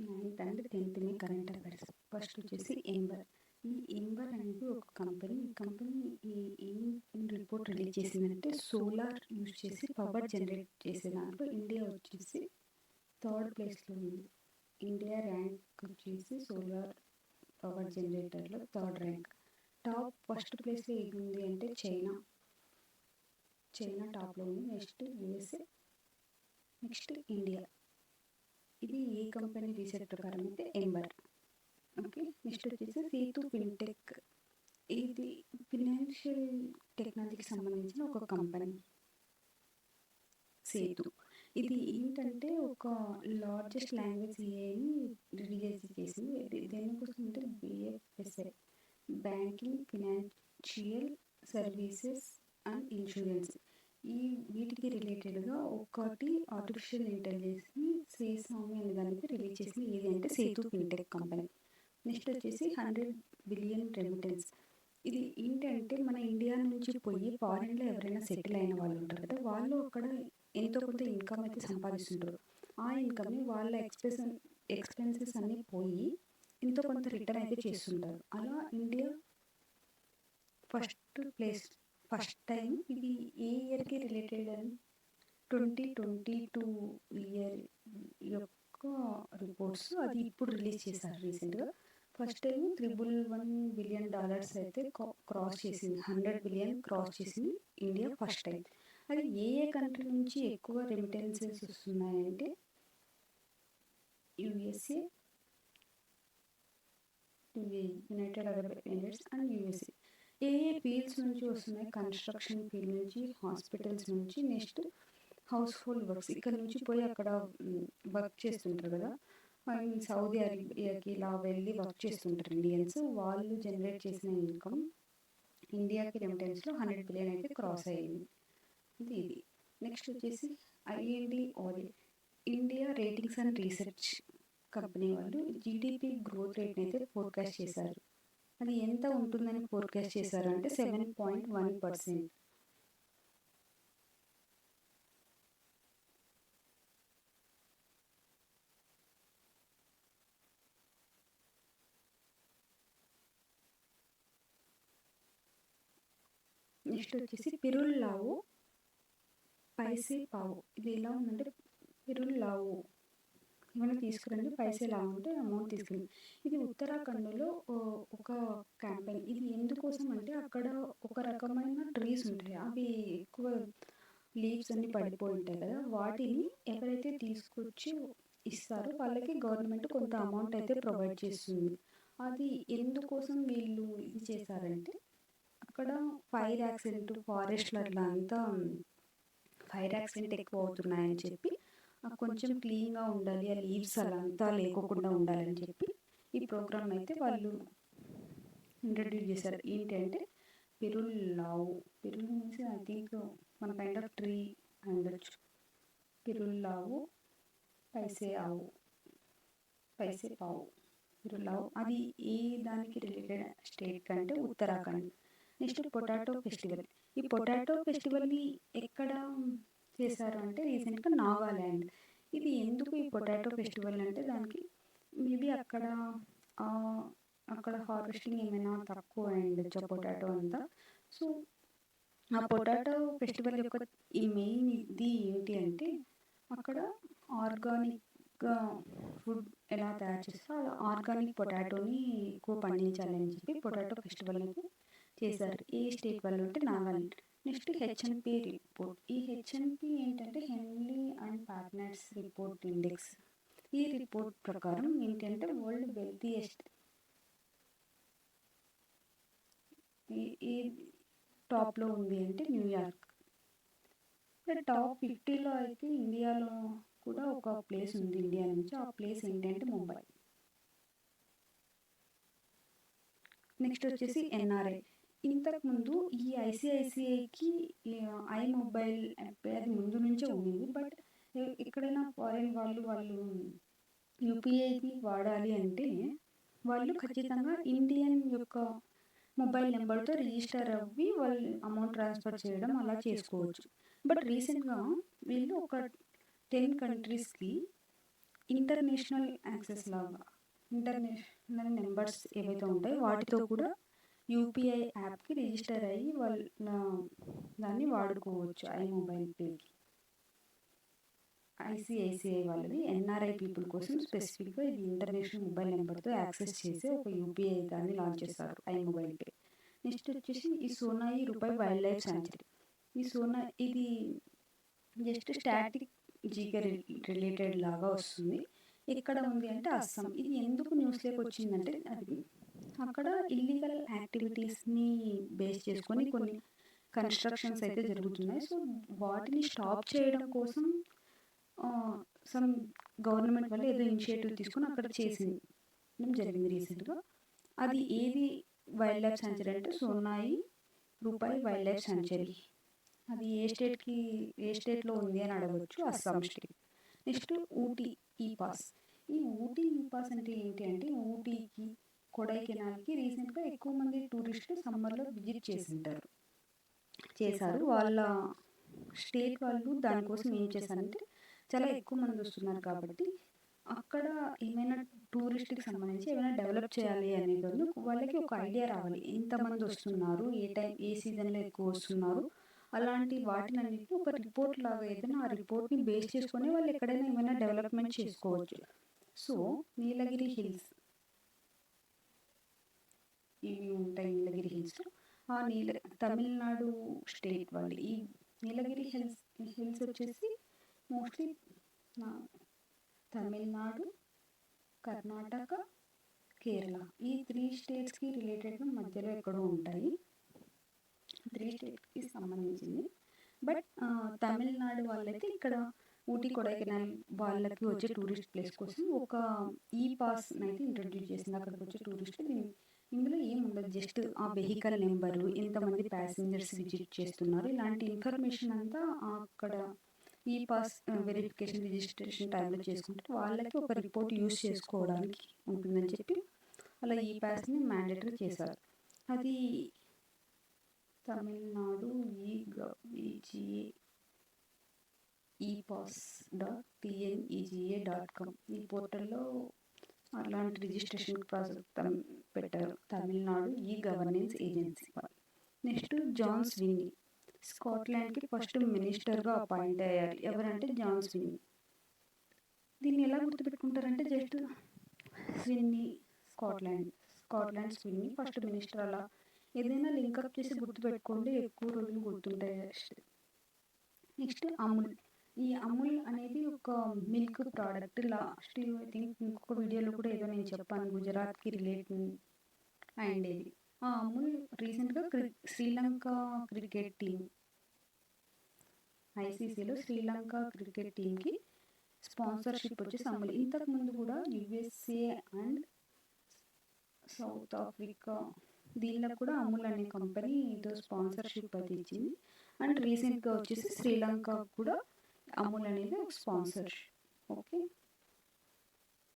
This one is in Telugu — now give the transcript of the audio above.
9th and 10th May current affairs. First వచ్చేసి ఎంబర్. ఈ ఎంబర్ అనేది ఒక కంపెనీ. ఈ కంపెనీ ఏం రిపోర్ట్ రిలీజ్ చేసిందంటే సోలార్ యూజ్ చేసి పవర్ జనరేట్ చేసే దాంట్లో ఇండియా వచ్చేసి థర్డ్ ప్లేస్లో ఉంది. ఇండియా ర్యాంక్ వచ్చేసి సోలార్ పవర్ జనరేటర్లో థర్డ్ ర్యాంక్. ఫస్ట్ ప్లేస్లో ఏది ఉంది అంటే చైనా టాప్లో ఉంది. Next USA, next India. ఇది ఏ కంపెనీ రీసెర్చ్ ప్రకారం అయితే ఎంబర్. ఓకే, నెక్స్ట్ వచ్చేసి సేతు ఫిన్టెక్. ఇది ఫినాన్షియల్ టెక్నాలజీకి సంబంధించిన ఒక కంపెనీ సేతు. ఇది ఏంటంటే ఒక లార్జెస్ట్ లాంగ్వేజ్ ఏఐని రిలీజ్ చేసింది. దేనికోసం అంటే BFSI, banking, financial services and insurance. వీటికి రిలేటెడ్గా ఒకటి ఆర్టిఫిషియల్ ఇంటెలిజెన్స్ని సేసామి అనే దానికి రిలీజ్ చేసింది. ఏది అంటే సేతు ఫిన్టెక్ కంపెనీ. నెక్స్ట్ వచ్చేసి 100 బిలియన్ రెమిటెన్స్. ఇది ఏంటంటే మన ఇండియా నుంచి పోయి ఫారిన్లో ఎవరైనా సెటిల్ అయిన వాళ్ళు ఉంటారు కదా, వాళ్ళు అక్కడ ఎంతో కొంత ఇన్కమ్ అయితే సంపాదిస్తుంటారు. ఆ ఇన్కమ్ని వాళ్ళ ఎక్స్పెన్సెస్ అన్నీ పోయి ఎంతో కొంత రిటర్న్ అయితే చేస్తుంటారు. అలా ఇండియా ఫస్ట్ టైం ఇది ఏ ఇయర్కి రిలేటెడ్ అని 2022 ఇయర్ యొక్క రిపోర్ట్స్ అది ఇప్పుడు రిలీజ్ చేశారు రీసెంట్గా. ఫస్ట్ టైం $111 బిలియన్ అయితే క్రాస్ చేసింది. 100 బిలియన్ క్రాస్ చేసింది ఇండియా ఫస్ట్ టైం. అది ఏ కంట్రీ నుంచి ఎక్కువ రెమిటెన్సెస్ వస్తున్నాయంటే USA, United Arab Emirates and USA. A fields నుంచి వస్తున్నాయి? కన్స్ట్రక్షన్ ఫీల్డ్ నుంచి, హాస్పిటల్స్ నుంచి, నెక్స్ట్ హౌస్ హోల్డ్ వర్క్స్. ఇక్కడ నుంచి పోయి అక్కడ వర్క్ చేస్తుంటారు కదా, సౌదీ అరేబియాకి ఇలా వెళ్ళి వర్క్ చేస్తుంటారు ఇండియన్స్. వాళ్ళు జనరేట్ చేసిన ఇన్కమ్ ఇండియాకి రెమిటెన్స్లో 100 బిలియన్ అయితే క్రాస్ అయ్యింది. ఇది నెక్స్ట్ వచ్చేసి IND audit. India ratings and research company వాళ్ళు జీడిపి గ్రోత్ రేట్ని అయితే ఫోర్కాస్ట్ చేశారు. అది ఎంత ఉంటుందని ఫోర్కాస్ట్ చేశారు అంటే 7.1%. నెక్స్ట్ వచ్చేసి పిరుల్లావు పైసే పావు. ఇది ఎలా ఉందంటే పిరుల్లావు ఏమైనా తీసుకురండి, పైసే లావు అంటే అమౌంట్ తీసుకురండి. ఇది ఉత్తరాఖండ్లో ఒక క్యాంపెయిన్. ఇది ఎందుకోసం అంటే అక్కడ ఒక రకమైన ట్రీస్ ఉంటాయి, అవి ఎక్కువ లీవ్స్ అన్ని పడిపోయి ఉంటాయి కదా, వాటిని ఎవరైతే తీసుకొచ్చి ఇస్తారో వాళ్ళకి గవర్నమెంట్ కొంత అమౌంట్ అయితే ప్రొవైడ్ చేస్తుంది. అది ఎందుకోసం వీళ్ళు ఇది చేశారంటే అక్కడ ఫైర్ యాక్సిడెంట్, ఫారెస్ట్లలో అంతా ఫైర్ యాక్సిడెంట్ ఎక్కువ అవుతున్నాయని చెప్పి కొంచెం క్లీన్గా ఉండాలి, ఆ లీవ్స్ అలా అంతా లేకోకుండా ఉండాలని చెప్పి ఈ ప్రోగ్రామ్ అయితే వాళ్ళు ఇంట్రడ్యూస్ చేశారు. ఏంటంటే పిరుల్లావు. పిరుల్ మీన్స్ ఐ థింక్ మన కైండ్ ఆఫ్ ట్రీ ఉండొచ్చు. పిరుల్లావు పైసే పావు. పిరుల్లావు అది ఏ దానికి రిలేటెడ్ స్టేట్ కంటే ఉత్తరాఖండ్. Next potato festival. ఈ పొటాటో ఫెస్టివల్ని ఎక్కడ చేశారు అంటే రీసెంట్గా నాగాల్యాండ్. ఇది ఎందుకు ఈ పొటాటో ఫెస్టివల్ అంటే దానికి మేబీ అక్కడ హార్వెస్టింగ్ ఏమైనా తక్కువ అయిండొచ్చు పొటాటో అంతా. సో ఆ పొటాటో ఫెస్టివల్ యొక్క ఈ మెయిన్ ఇది ఏంటి అంటే అక్కడ ఆర్గానిక్గా ఫుడ్ ఎలా తయారు చేస్తారో అలా ఆర్గానిక్ పొటాటోని ఎక్కువ పండించాలని చెప్పి పొటాటో ఫెస్టివల్ అయితే చేశారు. ఏ స్టేట్ వాళ్ళు అంటే నాగాలాండ్. Next హెచ్ఎన్పి report. ఈ హెచ్ఎన్పి ఏంటంటే హెన్లీ అండ్ పార్ట్నర్స్ రిపోర్ట్ ఇండెక్స్. ఈ రిపోర్ట్ ప్రకారం ఏంటంటే వరల్డ్ వెల్తియెస్ట్ ఈ టాప్లో ఉంది అంటే న్యూయార్క్. టాప్ 50లో అయితే ఇండియాలో కూడా ఒక ప్లేస్ ఉంది ఇండియా నుంచి. ఆ ప్లేస్ ఏంటంటే ముంబై. నెక్స్ట్ వచ్చేసి ఎన్ఆర్ఐ. ఇంతకుముందు ఈ ఐసిఐసిఐకి ఐ మొబైల్ యాప్ అది ముందు నుంచే ఉంది. బట్ ఎక్కడైనా ఫారిన్ వాళ్ళు యూపీఐకి వాడాలి అంటే వాళ్ళు ఖచ్చితంగా ఇండియన్ యొక్క మొబైల్ నెంబర్తో రిజిస్టర్ అవ్వి వాళ్ళు అమౌంట్ ట్రాన్స్ఫర్ చేయడం అలా చేసుకోవచ్చు. బట్ రీసెంట్గా వీళ్ళు ఒక 10 కంట్రీస్కి ఇంటర్నేషనల్ యాక్సెస్ లాగా ఇంటర్నేషనల్ నెంబర్స్ ఏవైతే ఉంటాయో వాటితో కూడా యూపీఐ యాప్కి రిజిస్టర్ అయ్యి వాళ్ళ దాన్ని వాడుకోవచ్చు. ఐమొబైల్ పేకి ఐసిఐసిఐ వాళ్ళది ఎన్ఆర్ఐ పీపుల్ కోసం స్పెసిఫిక్గా ఇది ఇంటర్నేషనల్ మొబైల్ నెంబర్తో యాక్సెస్ చేసే ఒక యూపీఐ దాన్ని లాంచ్ చేస్తారు, ఐమొబైల్ పే. నెక్స్ట్ వచ్చేసి ఈ సోనాయి రూపాయి వైల్డ్ లైఫ్ శాంచురీ. ఈ ఇది జస్ట్ స్టాటిక్ జీకే రిలేటెడ్ లాగా వస్తుంది. ఎక్కడ ఉంది అంటే అస్సాం. ఇది ఎందుకు న్యూస్లోకి వచ్చిందంటే అది అక్కడ ఇల్లీగల్ యాక్టివిటీస్ని బేస్ చేసుకొని కొన్ని కన్స్ట్రక్షన్స్ అయితే జరుగుతున్నాయి. సో వాటిని స్టాప్ చేయడం కోసం సమ్ గవర్నమెంట్ వల్ల ఏదో ఇనిషియేటివ్ తీసుకొని అక్కడ చేసింది జరిగింది రీసెంట్గా. అది ఏది వైల్డ్ లైఫ్ శాంచురీ అంటే సోనాయి రూపాయి వైల్డ్ లైఫ్ శాంచురీ. అది ఏ స్టేట్లో ఉంది అని అడగవచ్చు, అస్సాం స్టేట్. నెక్స్ట్ ఊటీ ఈ పాస్. ఈ ఊటీ ఈ పాస్ అంటే ఏంటి అంటే ఊటీకి కొడైకెనాల్కి రీసెంట్గా ఎక్కువ మంది టూరిస్టులు సమ్మర్లో విజిట్ చేశారు. వాళ్ళ స్టేట్ వాళ్ళు దానికోసం ఏం చేశారంటే చాలా ఎక్కువ మంది వస్తున్నారు కాబట్టి అక్కడ ఏమైనా టూరిస్ట్కి సంబంధించి ఏమైనా డెవలప్ చేయాలి అనేది వాళ్ళకి ఒక ఐడియా రావాలి. ఎంతమంది వస్తున్నారు, ఏ సీజన్లో ఎక్కువ వస్తున్నారు, అలాంటి వాటినన్నిటిని ఒక రిపోర్ట్ లాగా ఏదైనా ఆ రిపోర్ట్ని బేస్ చేసుకొని వాళ్ళు ఎక్కడైనా ఏమైనా డెవలప్మెంట్ చేసుకోవచ్చు. సో నీలగిరి హిల్స్ ఇవి ఉంటాయి. నీలగిరి హిల్స్ తమిళనాడు స్టేట్ వాళ్ళు ఈ నీలగిరి హిల్స్ వచ్చేసి మోస్ట్లీ తమిళనాడు, కర్ణాటక, కేరళ ఈ 3 స్టేట్స్కి రిలేటెడ్గా మధ్యలో ఎక్కడో ఉంటాయి. 3 స్టేట్స్కి సంబంధించింది. బట్ తమిళనాడు వాళ్ళైతే ఇక్కడ ఊటీ కొడైకెనాల్ వాళ్ళకి వచ్చే టూరిస్ట్ ప్లేస్ కోసం ఒక ఈ పాస్ అయితే ఇంట్రడ్యూస్ చేసింది. అక్కడికి వచ్చే టూరిస్టులు ఇందులో ఏం ఉండదు, జస్ట్ ఆ వెహికల్ నెంబరు, ఎంతమంది ప్యాసింజర్స్ విజిట్ చేస్తున్నారు, ఇలాంటి ఇన్ఫర్మేషన్ అంతా అక్కడ ఈ పాస్ వెరిఫికేషన్ రిజిస్ట్రేషన్ టైంలో చేసుకుంటే వాళ్ళకి ఒక రిపోర్ట్ యూజ్ చేసుకోవడానికి ఉంటుందని చెప్పి అలా ఈ పాస్ని మ్యాండేటరీ చేశారు. అది తమిళనాడు epass.tnega.com ఈ పోర్టల్లో అలాంటి రిజిస్ట్రేషన్ ప్రాసెస్ పెట్టారు Tamil Nadu e governance agency. Next John స్విన్నీ స్కాట్లాండ్కి first మినిస్టర్గా అపాయింట్ అయ్యారు. ఎవరంటే జాన్ స్విన్నీ. దీన్ని ఎలా గుర్తుపెట్టుకుంటారంటే జస్ట్ స్విన్నీ స్కాట్లాండ్ స్విన్నీ ఫస్ట్ మినిస్టర్, అలా ఏదైనా లింకప్ చేసి గుర్తుపెట్టుకోండి, ఎక్కువ రోజులు గుర్తుంటాయి. నెక్స్ట్ అమూల్. ఈ అమూల్ అనేది ఒక milk product. Last I think ఇంకొక వీడియోలో కూడా ఏదో నేను చెప్పాను, గుజరాత్కి రిలేట్ అయ్యేది. ఆ అమూల్ రీసెంట్గా Sri Lanka cricket team ఐసీసీలో Sri Lanka cricket టీంకి స్పాన్సర్షిప్ వచ్చేసి అమూల్. ఇంతకుముందు కూడా యుఎస్ఏ అండ్ సౌత్ ఆఫ్రికా దీనిలో కూడా అమూల్ అనే కంపెనీ ఏదో స్పాన్సర్షిప్ అయితే ఇచ్చింది. అండ్ రీసెంట్గా వచ్చేసి శ్రీలంక కూడా అమూల్ అనేది ఒక స్పాన్సర్షిప్. ఓకే.